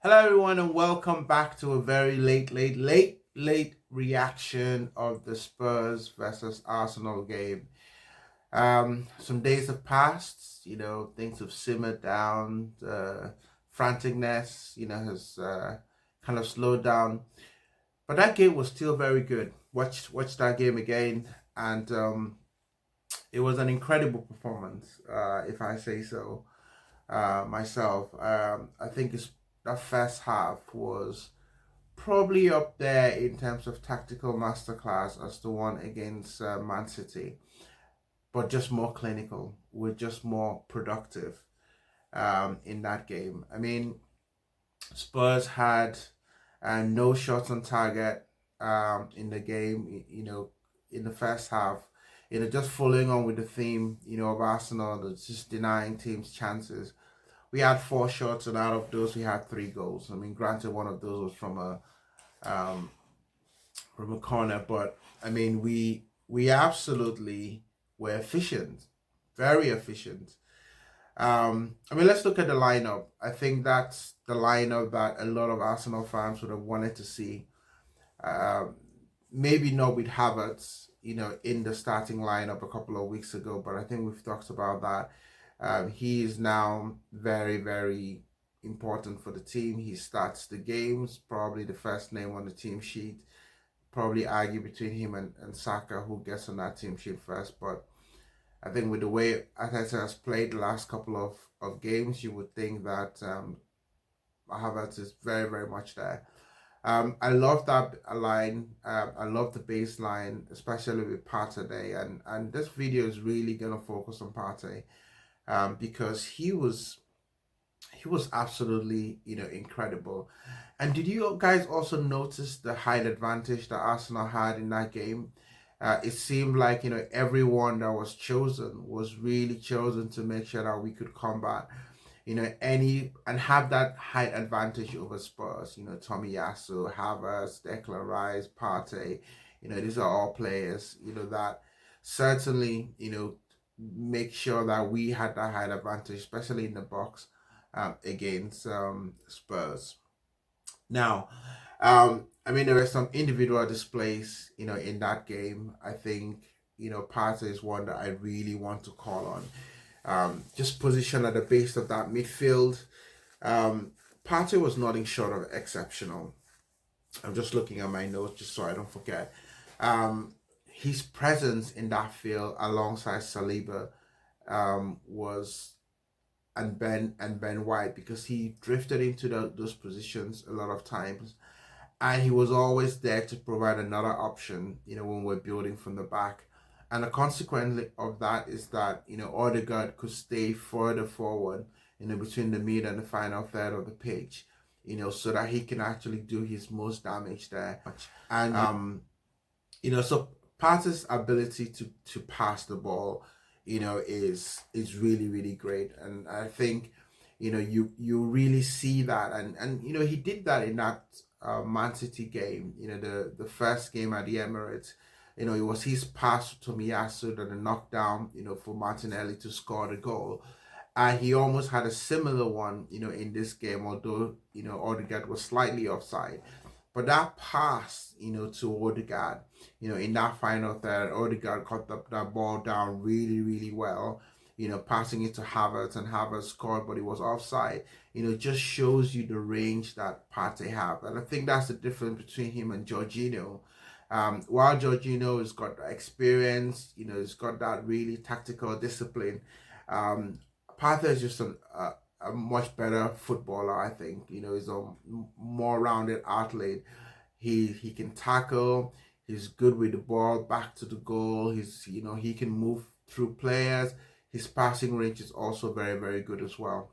Hello, everyone, and welcome back to a very late reaction of the Spurs versus Arsenal game. Some days have passed, things have simmered down. Franticness, has kind of slowed down, but that game was still very good. Watch that game again, and it was an incredible performance, if I say so myself. I think that first half was probably up there in terms of tactical masterclass as the one against Man City, but just more clinical. We're just more productive in that game. I mean, Spurs had no shots on target in the game, in the first half. Just following on with the theme, of Arsenal, that's just denying teams chances. We had four shots, and out of those, we had three goals. I mean, granted, one of those was um, from a corner, but I mean, we absolutely were efficient, very efficient. I mean, let's look at the lineup. I think that's the lineup that a lot of Arsenal fans would have wanted to see. Um, Maybe not with Havertz, in the starting lineup a couple of weeks ago, but I think we've talked about that. He is now very, very important for the team. He starts the games, probably the first name on the team sheet. Probably argue between him and Saka who gets on that team sheet first, but I think with the way Arteta has played the last couple of games, you would think that Havertz is very, very much there. I love that line. I love the baseline, especially with Partey Day. And this video is really gonna focus on Partey because he was absolutely incredible. And did you guys also notice the height advantage that Arsenal had in that game? It seemed like everyone that was chosen was really chosen to make sure that we could combat any and have that height advantage over Spurs. Tommy Yasu, Havertz, Declan Rice, Partey. These are all players. That certainly make sure that we had that height advantage, especially in the box against Spurs. Now, I mean, there were some individual displays, in that game. I think, Partey is one that I really want to call on. Just positioned at the base of that midfield. Partey was nothing short of exceptional. I'm just looking at my notes just so I don't forget. His presence in that field alongside Saliba was and Ben White, because he drifted into those positions a lot of times, and he was always there to provide another option. When we're building from the back, and the consequence of that is that Odegaard could stay further forward, between the mid and the final third of the pitch, so that he can actually do his most damage there. And so Partey's ability to pass the ball, is really, really great. And I think, you really see that, and he did that in that Man City game, the first game at the Emirates. It was his pass to Tomiyasu that a knockdown, for Martinelli to score the goal. And he almost had a similar one, in this game, although, Odegaard was slightly offside. But that pass, to Odegaard, in that final third, Odegaard cut that ball down really, really well, passing it to Havertz, and Havertz scored, but it was offside. Just shows you the range that Partey have. And I think that's the difference between him and Jorginho. While Jorginho has got experience, he's got that really tactical discipline. Partey is just a much better footballer, I think. He's a more rounded athlete. He can tackle. He's good with the ball back to the goal. He can move through players. His passing range is also very, very good as well.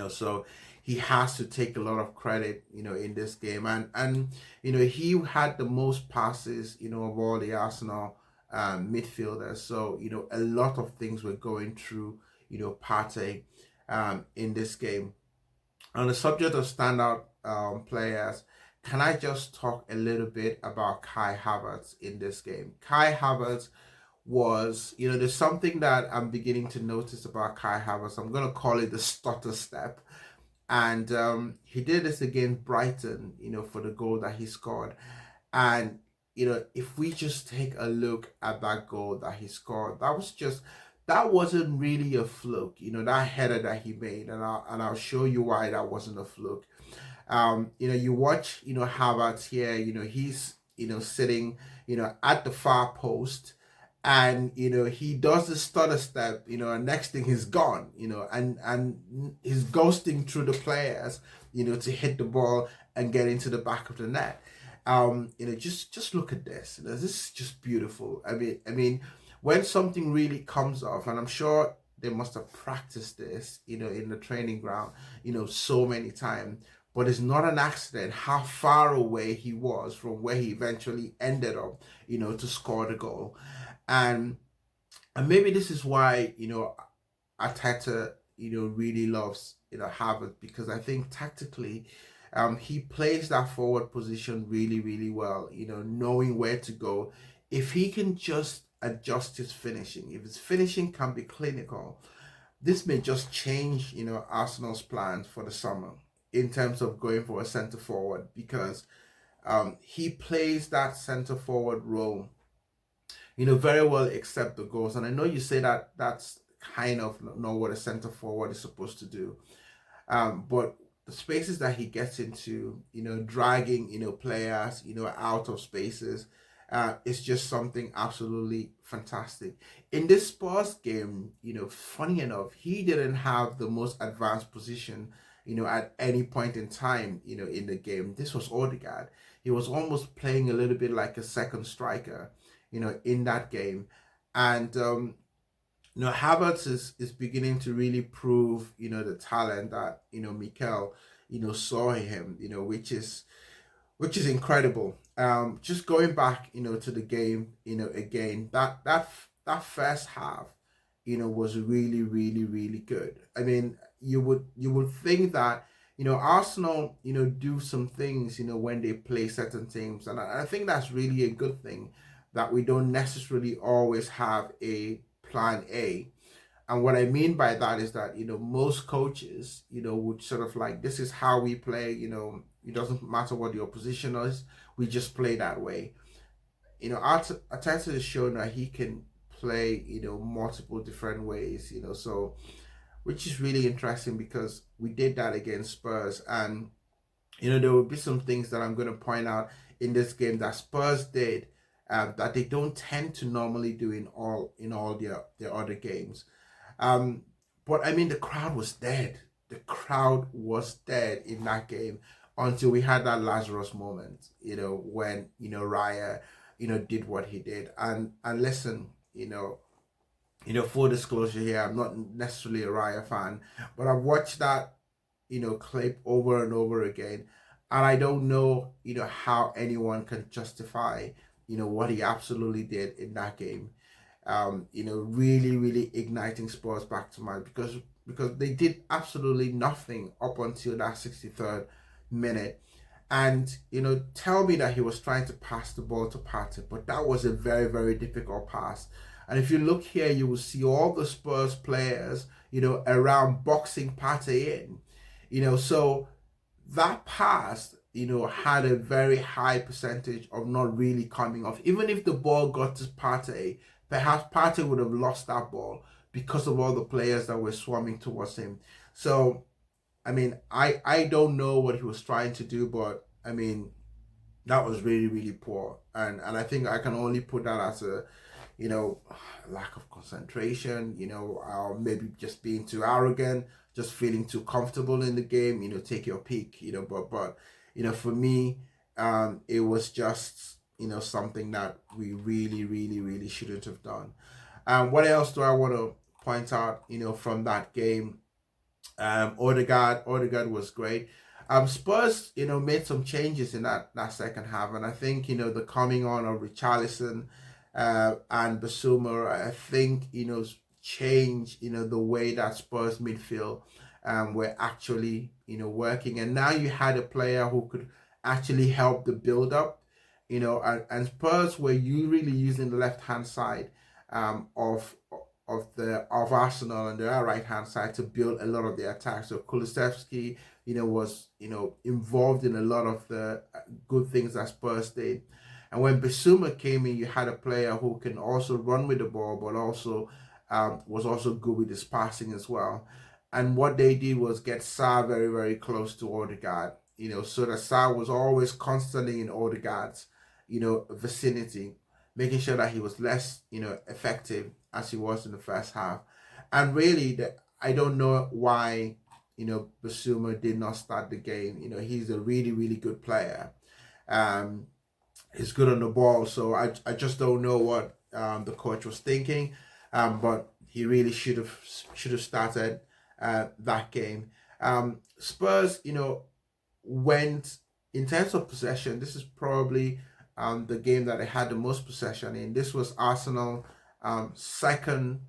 So he has to take a lot of credit, in this game. And he had the most passes, of all the Arsenal midfielders. So, a lot of things were going through, Partey in this game. On the subject of standout players, can I just talk a little bit about Kai Havertz in this game? Kai Havertz was, there's something that I'm beginning to notice about Kai Havertz. I'm going to call it the stutter step. And he did this against Brighton, for the goal that he scored. And if we just take a look at that goal that he scored, that wasn't really a fluke. That header that he made, and I'll show you why that wasn't a fluke. You watch, Havertz here, he's, sitting, at the far post, and, he does the stutter step, and next thing he's gone, and he's ghosting through the players, to hit the ball and get into the back of the net. Just look at this. This is just beautiful. I mean, when something really comes off, and I'm sure they must have practiced this, in the training ground, so many times. But it's not an accident how far away he was from where he eventually ended up, to score the goal. And maybe this is why, Arteta, really loves, Harvard, because I think tactically, he plays that forward position really, really well, knowing where to go. If he can just adjust his finishing, if his finishing can be clinical, this may just change, Arsenal's plans for the summer in terms of going for a centre forward, because he plays that centre forward role, very well, except the goals. And I know you say that that's kind of not what a centre forward is supposed to do. But the spaces that he gets into, dragging, players, out of spaces, it's just something absolutely fantastic. In this Spurs game, funny enough, he didn't have the most advanced position, at any point in time, in the game. This was Odegaard. He was almost playing a little bit like a second striker, in that game. And Havertz is beginning to really prove, the talent that, Mikel, saw in him, which is incredible. Just going back, to the game, again, that first half, was really, really, really good. I mean, you would think that, Arsenal, do some things, when they play certain teams, and I think that's really a good thing, that we don't necessarily always have a plan A. And what I mean by that is that, most coaches, would sort of like, this is how we play, it doesn't matter what the opposition is, we just play that way. Arteta has shown that he can play, multiple different ways, so, which is really interesting, because we did that against Spurs. And, there will be some things that I'm going to point out in this game that Spurs did, that they don't tend to normally do in all their other games. But I mean, the crowd was dead. The crowd was dead in that game until we had that Lazarus moment, when, Raya, did what he did. And listen, full disclosure here, I'm not necessarily a Raya fan, but I've watched that, clip over and over again. And I don't know, how anyone can justify, what he absolutely did in that game. Really, really igniting Spurs back to mind, because they did absolutely nothing up until that 63rd minute. And, tell me that he was trying to pass the ball to Partey, but that was a very, very difficult pass. And if you look here, you will see all the Spurs players, around boxing Partey in, so that pass, had a very high percentage of not really coming off. Even if the ball got to Partey, perhaps Partey would have lost that ball because of all the players that were swarming towards him. So, I mean, I don't know what he was trying to do, but I mean, that was really, really poor. And I think I can only put that as a, lack of concentration, or maybe just being too arrogant, just feeling too comfortable in the game, take your pick, but for me, it was just, something that we really, really, really shouldn't have done. What else do I want to point out, from that game? Odegaard was great. Spurs, made some changes in that second half, and I think, the coming on of Richarlison, and Basuma, I think, change, the way that Spurs midfield, were actually, working. And now you had a player who could actually help the build up, and Spurs were you really using the left hand side, of Arsenal and their right hand side to build a lot of their attacks. So Kulusevski, was, involved in a lot of the good things that Spurs did. And when Bissouma came in, you had a player who can also run with the ball, but also was also good with his passing as well. And what they did was get Sarr very, very close to Odegaard, so that Sarr was always constantly in Odegaard's, vicinity, making sure that he was less, effective as he was in the first half. And really, I don't know why, Bissouma did not start the game. He's a really, really good player. He's good on the ball, so I just don't know what the coach was thinking. But he really should have started that game. Spurs, went in terms of possession. This is probably the game that they had the most possession in. This was Arsenal second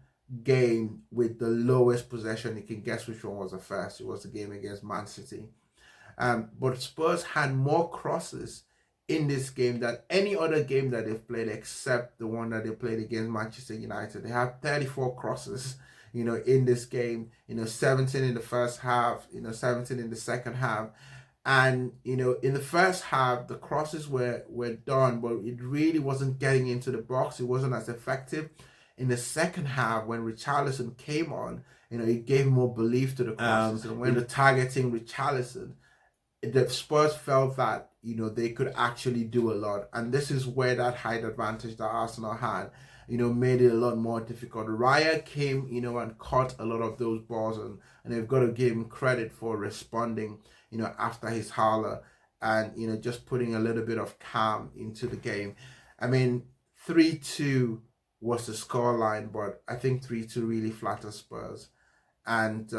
game with the lowest possession. You can guess which one was the first. It was the game against Man City. But Spurs had more crosses in this game than any other game that they've played, except the one that they played against Manchester United. They had 34 crosses, in this game, 17 in the first half, 17 in the second half. And, in the first half, the crosses were done, but it really wasn't getting into the box. It wasn't as effective. In the second half, when Richarlison came on, it gave more belief to the crosses. And when the targeting Richarlison, the Spurs felt that, they could actually do a lot. And this is where that height advantage that Arsenal had, made it a lot more difficult. Raya came, and caught a lot of those balls, and they've got to give him credit for responding, after his howler, and, just putting a little bit of calm into the game. I mean, 3-2 was the scoreline, but I think 3-2 really flatters Spurs. And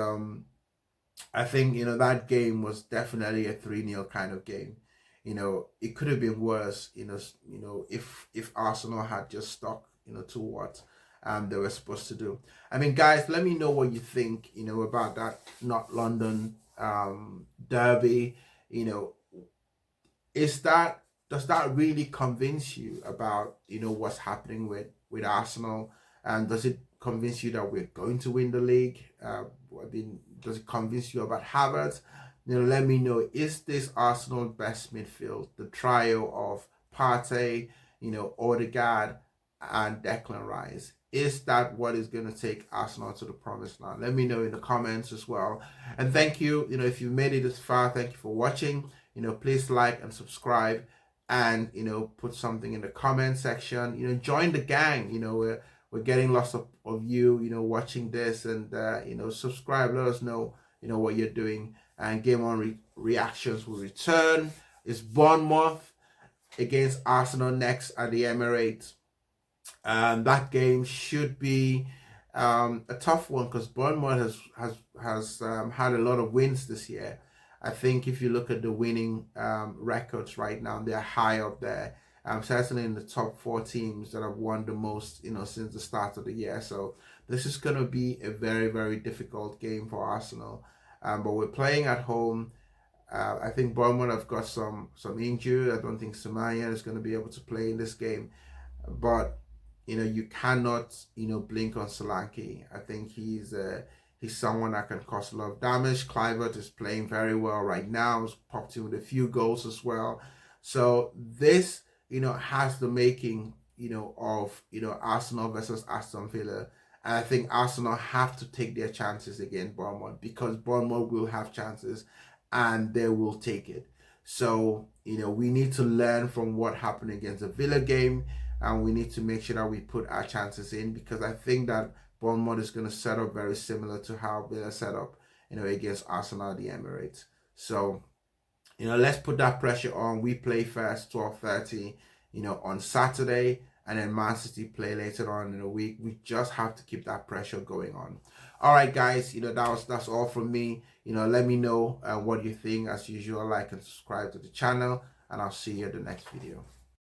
I think, that game was definitely a 3-0 kind of game. It could have been worse, if Arsenal had just stuck, to what they were supposed to do. I mean, guys, let me know what you think, about that North London derby. Does that really convince you about, what's happening with Arsenal? And does it convince you that we're going to win the league? Does it convince you about Havertz? Let me know. Is this Arsenal best midfield, the trio of Partey, Odegaard, and Declan Rice? Is that what is going to take Arsenal to the promised land? Let me know in the comments as well. And thank you. If you made it this far, thank you for watching. Please like and subscribe, and put something in the comment section. Join the gang. We're getting lots of you, watching this, and subscribe. Let us know, what you're doing. And Game On reactions will return. It's Bournemouth against Arsenal next at the Emirates. That game should be a tough one, because Bournemouth has had a lot of wins this year. I think if you look at the winning records right now, they're high up there. Certainly in the top 4 teams that have won the most, since the start of the year. So this is going to be a very, very difficult game for Arsenal. But we're playing at home. I think Bournemouth have got some injury. I don't think Semenya is going to be able to play in this game. But, you cannot, blink on Solanke. I think he's someone that can cause a lot of damage. Kluivert is playing very well right now. He's popped in with a few goals as well. So this, has the making, of, Arsenal versus Aston Villa. And I think Arsenal have to take their chances against Bournemouth, because Bournemouth will have chances and they will take it. So, we need to learn from what happened against the Villa game, and we need to make sure that we put our chances in, because I think that Bournemouth is going to set up very similar to how Villa set up, against Arsenal at the Emirates. So, let's put that pressure on. We play first 12:30, on Saturday, and then Man City play later on in the week. We just have to keep that pressure going on. All right, guys, that's all from me. Let me know what you think. As usual, like and subscribe to the channel, and I'll see you in the next video.